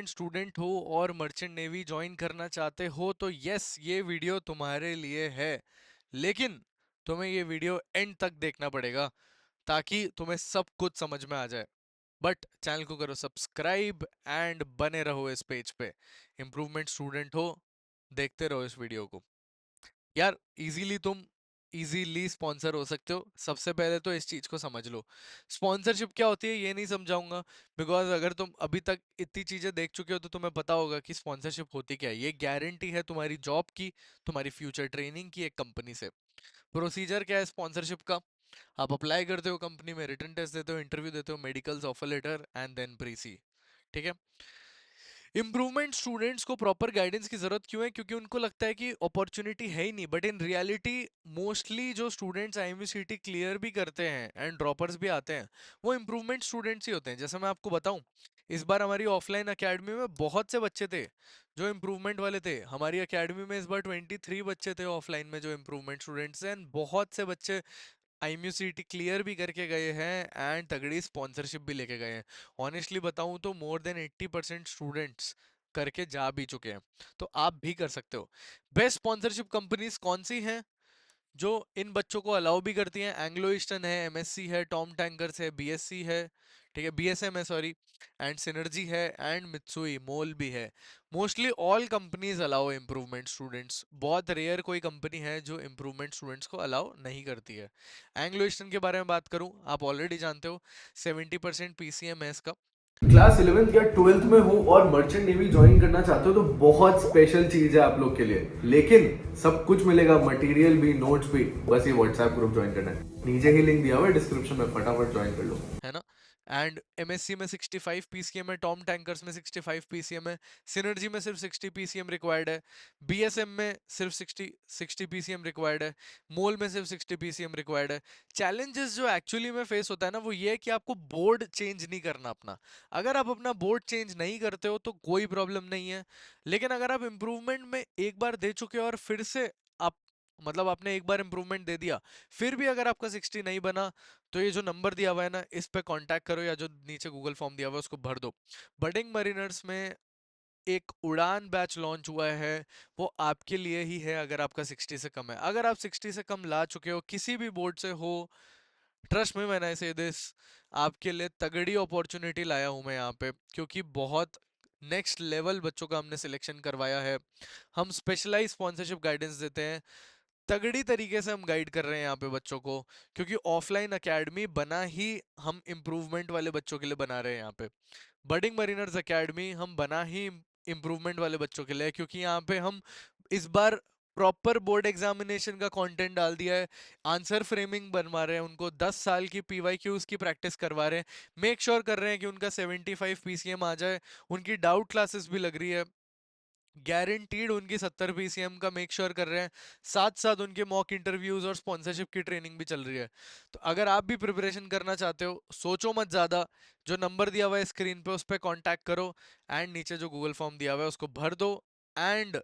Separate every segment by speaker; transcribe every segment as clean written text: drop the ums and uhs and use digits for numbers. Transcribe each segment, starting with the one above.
Speaker 1: Improvement student हो और merchant navy join करना चाहते हो तो यस, ये वीडियो तुम्हारे लिए है। लेकिन तुम्हें ये वीडियो एंड तक देखना पड़ेगा ताकि तुम्हें सब कुछ समझ में आ जाए। बट चैनल को करो सब्सक्राइब एंड बने रहो इस पेज पे। इम्प्रूवमेंट स्टूडेंट हो, देखते रहो इस वीडियो को। यार इजीली स्पॉन्सर हो सकते हो। सबसे पहले तो इस चीज को समझ लो, स्पॉन्सरशिप क्या होती है ये नहीं समझाऊंगा, बिकॉज अगर तुम अभी तक इतनी चीजें देख चुके हो तो तुम्हें पता होगा कि स्पॉन्सरशिप होती क्या है। ये गारंटी है तुम्हारी जॉब की, तुम्हारी फ्यूचर ट्रेनिंग की एक कंपनी से। प्रोसीजर क्या है स्पॉन्सरशिप का? आप अप्लाई करते हो कंपनी में, रिटन टेस्ट देते हो, इंटरव्यू देते हो, medicals, offer letter and then प्रीसी। ठीक है। इम्प्रूवमेंट स्टूडेंट्स को प्रॉपर गाइडेंस की जरूरत क्यों है? क्योंकि उनको लगता है कि अपॉर्चुनिटी है ही नहीं, बट इन रियलिटी मोस्टली जो स्टूडेंट्स आईएमसीटी क्लियर भी करते हैं एंड ड्रॉपर्स भी आते हैं, वो इम्प्रूवमेंट स्टूडेंट्स ही होते हैं। जैसे मैं आपको बताऊं, इस बार हमारी ऑफलाइन एकेडमी में बहुत से बच्चे थे जो इम्प्रूवमेंट वाले थे। हमारी एकेडमी में इस बार 23 बच्चे थे ऑफलाइन में जो इम्प्रूवमेंट स्टूडेंट्स हैं, एंड बहुत से बच्चे आईएमयूसीटी क्लियर भी करके गए हैं एंड तगड़ी स्पॉन्सरशिप भी लेके गए हैं। ऑनेस्टली बताऊं तो मोर देन 80% स्टूडेंट्स करके जा भी चुके हैं, तो आप भी कर सकते हो। बेस्ट स्पॉन्सरशिप कंपनीज कौन सी हैं जो इन बच्चों को अलाउ भी करती हैं? एंग्लो ईस्टर्न है, एमएससी है, टॉम टैंकर्स है, बीएससी है, ठीक है, बीएसएम है सॉरी, एंड सिनर्जी है, एंड मित्सुई मोल भी है। Mostly all companies allow improvement students. बहुत रेयर कोई कंपनी है जो इम्प्रूवमेंट स्टूडेंट्स को अलाउ नहीं करती है। एंग्लो ईस्टर्न के बारे में बात करूं, आप ऑलरेडी जानते हो 70% पीसीएम है इसका।
Speaker 2: क्लास 11th या 12th में हो और मर्चेंट नेवी ज्वाइन करना चाहते हो तो बहुत स्पेशल चीज है आप लोग के लिए। लेकिन सब कुछ मिलेगा, मटेरियल भी, नोट्स भी। बस ये व्हाट्सएप ग्रुप ज्वाइन करना है, नीचे ही लिंक दिया हुआ है डिस्क्रिप्शन में, फटाफट ज्वाइन कर लो।
Speaker 1: है ना। एंड एमएससी में 65 पीसीएम है, टॉम टैंकर्स में 65 पीसीएम है, सिनर्जी में सिर्फ 60 पीसीएम रिक्वायर्ड है, बीएसएम में सिर्फ 60 पीसीएम रिक्वायर्ड है, मोल में सिर्फ 60 पीसीएम रिक्वायर्ड है। चैलेंजेस जो एक्चुअली में फेस होता है ना, वो ये है कि आपको बोर्ड चेंज नहीं करना अपना। अगर आप अपना बोर्ड चेंज नहीं करते हो तो कोई प्रॉब्लम नहीं है। लेकिन अगर आप इम्प्रूवमेंट में एक बार दे चुके हो और फिर से आप, मतलब आपने एक बार इम्प्रूवमेंट दे दिया, फिर भी अगर आपका 60 नहीं बना, तो ये जो नंबर दिया हुआ है ना, इस पे कांटेक्ट करो या जो नीचे गूगल फॉर्म दिया हुआ है उसको भर दो। बडिंग मरीनर्स में एक उड़ान बैच लॉन्च हुआ है, वो आपके लिए ही है अगर आपका 60 से कम है। अगर आप 60 से कम ला चुके हो, किसी भी बोर्ड से हो, ट्रस्ट में मैंने से दिस, आपके लिए तगड़ी अपॉर्चुनिटी लाया हूं मैं यहाँ पे, क्योंकि बहुत नेक्स्ट लेवल बच्चों का हमने सिलेक्शन करवाया है। हम स्पेशलाइज स्पॉन्सरशिप गाइडेंस देते हैं, तगड़ी तरीके से हम गाइड कर रहे हैं यहाँ पे बच्चों को, क्योंकि ऑफलाइन एकेडमी बना ही हम इम्प्रूवमेंट वाले बच्चों के लिए बना रहे हैं यहाँ पे। बडिंग मरीनर्स एकेडमी हम बना ही इम्प्रूवमेंट वाले बच्चों के लिए, क्योंकि यहाँ पे हम इस बार प्रॉपर बोर्ड एग्जामिनेशन का कंटेंट डाल दिया है। आंसर फ्रेमिंग बनवा रहे हैं उनको, 10 साल की पीवाईक्यूज की प्रैक्टिस करवा रहे हैं, मेक श्योर कर रहे हैं कि उनका 75 पीसीएम आ जाए। उनकी डाउट क्लासेस भी लग रही है, गारंटीड उनकी 70 पीसीएम का मेक श्योर कर रहे हैं। साथ साथ उनके मॉक इंटरव्यूज और स्पॉन्सरशिप की ट्रेनिंग भी चल रही है। तो अगर आप भी प्रिपरेशन करना चाहते हो, सोचो मत ज्यादा, जो नंबर दिया हुआ है स्क्रीन पे उस पर कॉन्टैक्ट करो, एंड नीचे जो गूगल फॉर्म दिया हुआ है उसको भर दो, एंड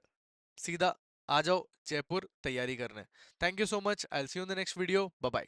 Speaker 1: सीधा आ जाओ जयपुर तैयारी करने। Thank you so much, I will see you in the next video, bye bye.